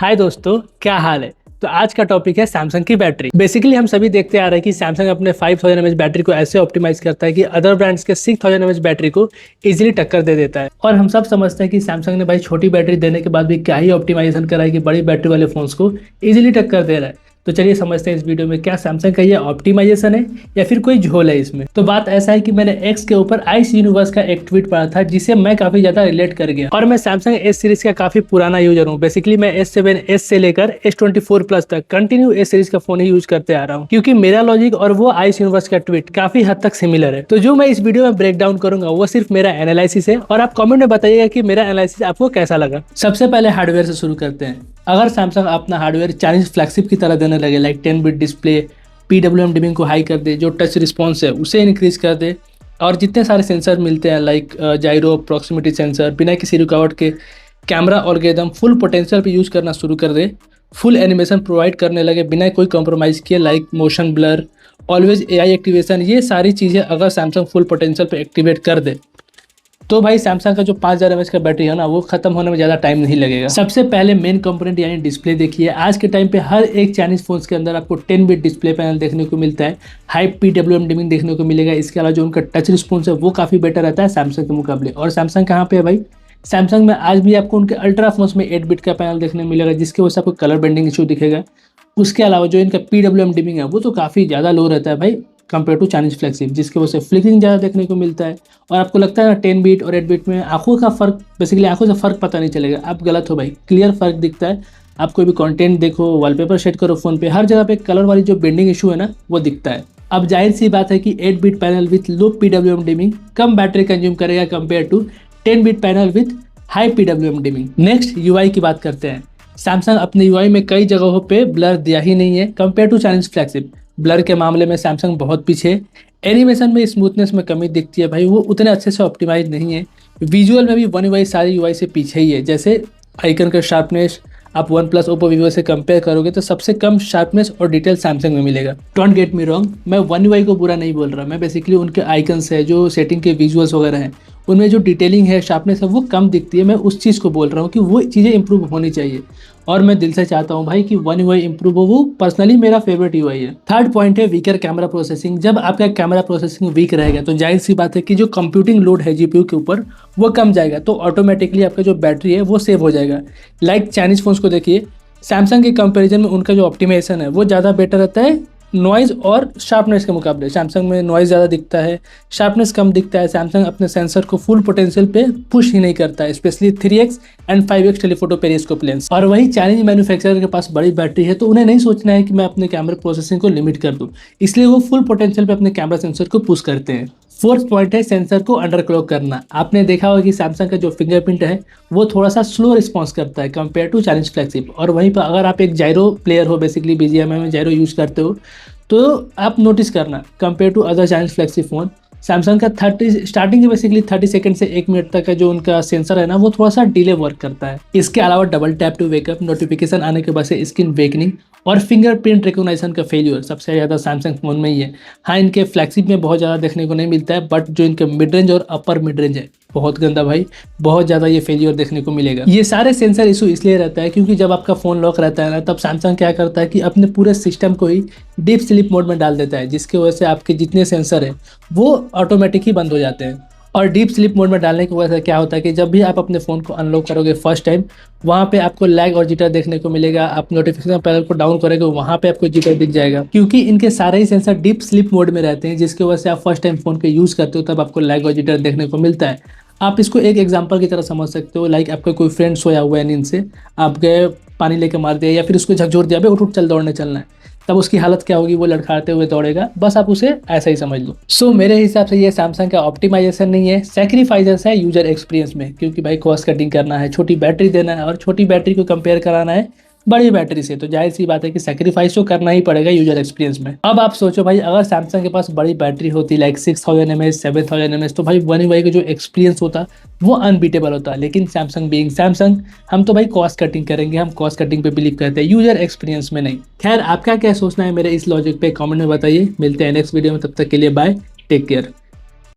हाय दोस्तों, क्या हाल है। तो आज का टॉपिक है सैमसंग की बैटरी। बेसिकली हम सभी देखते आ रहे हैं कि सैमसंग अपने 5000 mAh बैटरी को ऐसे ऑप्टिमाइज करता है कि अदर ब्रांड्स के 6000 mAh बैटरी को इजीली टक्कर दे देता है। और हम सब समझते हैं कि सैमसंग ने भाई छोटी बैटरी देने के बाद भी क्या ही ऑप्टिमाइजेशन करा है कि बड़ी बैटरी वाले फोन्स को इजीली टक्कर दे रहा है। तो चलिए समझते हैं इस वीडियो में क्या सैमसंग का ये ऑप्टिमाइजेशन है या फिर कोई झोल है इसमें। तो बात ऐसा है कि मैंने एक्स के ऊपर आइस यूनिवर्स का एक ट्वीट पढ़ा था जिसे मैं काफी ज्यादा रिलेट कर गया। और मैं सैमसंग एस सीरीज का काफी पुराना यूजर हूँ। बेसिकली मैं S7 एस से लेकर S24 प्लस तक कंटिन्यू एस सीरीज का फोन ही यूज करते आ रहा हूँ, क्योंकि मेरा लॉजिक और वो आइस यूनिवर्स का ट्वीट काफी हद तक सिमिलर है। तो जो मैं इस वीडियो में ब्रेक डाउन करूंगा वो सिर्फ मेरा एनालिसिस है और आप कमेंट में बताइएगा कि मेरा एनालिसिस आपको कैसा लगा। सबसे पहले हार्डवेयर से शुरू करते हैं। अगर सैमसंग अपना हार्डवेयर चाइनीज फ्लैगशिप की तरह देने लगे, like 10 bit display, PWM dimming को हाई कर दे, जो टच रिस्पॉन्स है उसे इंक्रीज कर दे, और जितने सारे सेंसर मिलते हैं लाइक जायरो, प्रॉक्सिमिटी सेंसर, बिना किसी रुकावट के कैमरा एल्गोरिथम फुल पोटेंशियल पे यूज करना शुरू कर दे, फुल एनिमेशन प्रोवाइड करने लगे बिना कोई कॉम्प्रोमाइज़ किए, like motion blur, always AI activation, ये सारी चीज़ें अगर सैमसंग फुल पोटेंशियल पे एक्टिवेट कर दे तो भाई सैमसंग का जो 5000 mAh का बैटरी है ना, वो खत्म होने में ज़्यादा टाइम नहीं लगेगा। सबसे पहले मेन कंपोनेंट यानी डिस्प्ले देखिए। आज के टाइम पे हर एक चाइनीज फोन्स के अंदर आपको 10 बिट डिस्प्ले पैनल देखने को मिलता है, हाई PWM डिमिंग देखने को मिलेगा। इसके अलावा जो उनका टच रिस्पॉन्स है वो काफ़ी बेटर रहता है सैमसंग के मुकाबले। और सैमसंग कहाँ पे है भाई, सैमसंग में आज भी आपको उनके अल्ट्रा फोन्स में 8 बिट का पैनल देखने मिलेगा, जिसकी वजह से आपको कलर बेंडिंग इशू दिखेगा। उसके अलावा जो इनका PWM डिमिंग है वो तो काफ़ी ज़्यादा लो रहता है भाई कंपेयर टू चाइनीज फ्लैगशिप, जिसकी वजह से फ्लिकरिंग ज़्यादा देखने को मिलता है। और आपको लगता है ना 10 बिट और 8 बिट में आंखों का फर्क, बेसिकली आंखों से फर्क पता नहीं चलेगा, आप गलत हो भाई, क्लियर फर्क दिखता है। आप कोई भी कंटेंट देखो, वॉलपेपर सेट करो फोन पे, हर जगह पे कलर वाली जो बेंडिंग इशू है ना वो दिखता है। अब जाहिर सी बात है कि 8 bit panel with low PWM dimming कम बैटरी कंज्यूम करेगा compare to 10 bit panel with high PWM dimming. Next UI की बात करते हैं। सैमसंग अपने UI में कई जगहों पे ब्लर दिया ही नहीं है compare to Chinese flagship. Blur के मामले में सैमसंग बहुत पीछे है। एनिमेशन में स्मूथनेस में कमी दिखती है भाई, वो उतने अच्छे से ऑप्टिमाइज नहीं है। विजुअल में भी वन UI सारी UI से पीछे ही है। जैसे आइकन का शार्पनेस आप वन प्लस, ओप्पो, वीवो से कंपेयर करोगे तो सबसे कम शार्पनेस और डिटेल सैमसंग में मिलेगा। डोंट गेट मी रॉन्ग, मैं वन UI को बुरा नहीं बोल रहा, मैं बेसिकली उनके आइकन्स है, जो सेटिंग के विजुअल्स वगैरह हैं, उनमें जो डिटेलिंग है, शार्पनेस है, वो कम दिखती है। मैं उस चीज़ को बोल रहा हूँ कि वो चीज़ें इंप्रूव होनी चाहिए और मैं दिल से चाहता हूँ भाई कि वन UI इंप्रूव हो। वो पर्सनली मेरा फेवरेट UI है। थर्ड पॉइंट है वीकर कैमरा प्रोसेसिंग। जब आपका कैमरा प्रोसेसिंग वीक रहेगा तो जाहिर सी बात है कि जो कंप्यूटिंग लोड है GPU के ऊपर वो कम जाएगा, तो ऑटोमेटिकली आपका जो बैटरी है वो सेव हो जाएगा। लाइक चाइनीज फोन्स को देखिए, सैमसंग के कंपैरिजन में उनका जो ऑप्टिमाइजेशन है वो ज़्यादा बेटर रहता है नॉइज़ और शार्पनेस के मुकाबले। सैमसंग में नॉइज़ ज़्यादा दिखता है, शार्पनेस कम दिखता है। सैमसंग अपने सेंसर को फुल पोटेंशियल पे पुश ही नहीं करता है, specially 3x and 5x telephoto periscope lens. और वही चाइनीज मैन्युफैक्चरर के पास बड़ी बैटरी है तो उन्हें नहीं सोचना है कि मैं अपने कैमरा प्रोसेसिंग को लिमिट कर दूँ, इसलिए वो फुल पोटेंशियल पे अपने कैमरा सेंसर को पुश करते हैं। फोर्थ पॉइंट है सेंसर को अंडरक्लॉक करना। आपने देखा होगा कि सैमसंग का जो फिंगरप्रिंट है वो थोड़ा सा स्लो रिस्पॉन्स करता है कंपेयर टू चाइनीज फ्लैगशिप। और वहीं पर अगर आप एक जायरो प्लेयर हो, बेसिकली BGMI में जायरो यूज़ करते हो, तो आप नोटिस करना compare to other Chinese flagship phone, Samsung का 30 स्टार्टिंग के बेसिकली 30 सेकंड से 1 मिनट तक का जो उनका सेंसर है ना वो थोड़ा सा डिले वर्क करता है। इसके अलावा double tap to wake up, notification आने के बाद से स्क्रीन वेकनिंग और फिंगरप्रिंट रिकॉग्निशन का फेलियर सबसे ज़्यादा सैमसंग फोन में ही है। हाँ, इनके फ्लैगशिप में बहुत ज़्यादा देखने को नहीं मिलता है, बट जो इनके मिड रेंज और अपर मिड रेंज है बहुत गंदा भाई, बहुत ज़्यादा ये फेलियर देखने को मिलेगा। ये सारे सेंसर इशू इसलिए रहता है क्योंकि जब आपका फ़ोन लॉक रहता है ना, तब सैमसंग क्या करता है कि अपने पूरे सिस्टम को ही डीप स्लीप मोड में डाल देता है, जिसकी वजह से आपके जितने सेंसर हैं वो ऑटोमेटिक ही बंद हो जाते हैं। और डीप स्लीप मोड में डालने की वजह से क्या होता है कि जब भी आप अपने फ़ोन को अनलॉक करोगे फर्स्ट टाइम, वहाँ पे आपको लैग और जिटर देखने को मिलेगा। आप नोटिफिकेशन पैनल को डाउन करोगे, वहाँ पे आपको जिटर दिख जाएगा, क्योंकि इनके सारे ही सेंसर डीप स्लीप मोड में रहते हैं, जिसकी वजह से आप फर्स्ट टाइम फ़ोन को यूज़ करते हो तब आपको लैग और जिटर देखने को मिलता है। आप इसको एक एग्जांपल की तरह समझ सकते हो, लाइक आपका कोई फ्रेंड सोया हुआ है नींद से, आप गए पानी लेके मार दिया या फिर उसको झकझोर दिया, उठ उठ चल दौड़ने चलना है, तब उसकी हालत क्या होगी, वो लड़खड़ाते हुए दौड़ेगा। बस आप उसे ऐसा ही समझ लो। सो मेरे हिसाब से ये सैमसंग का ऑप्टिमाइजेशन नहीं है, सैक्रिफाइसेस है यूजर एक्सपीरियंस में, क्योंकि भाई कॉस्ट कटिंग करना है, छोटी बैटरी देना है और छोटी बैटरी को कंपेयर कराना है बड़ी बैटरी से, तो जाहिर सी बात है कि सैक्रिफाइस तो करना ही पड़ेगा यूजर एक्सपीरियंस में। अब आप सोचो भाई, अगर सैमसंग के पास बड़ी बैटरी होती लाइक 6000 mAh, 7000 mAh, तो भाई वन UI का जो एक्सपीरियंस होता वो अनबीटेबल होता। लेकिन सैमसंग बीइंग सैमसंग, हम तो भाई कॉस्ट कटिंग करेंगे, हम कॉस्ट कटिंग पे बिलीव करते हैं, यूजर एक्सपीरियंस में नहीं। खैर, आपका क्या सोचना है मेरे इस लॉजिक पे कमेंट में बताइए। मिलते हैं नेक्स्ट वीडियो में, तब तक के लिए बाय, टेक केयर।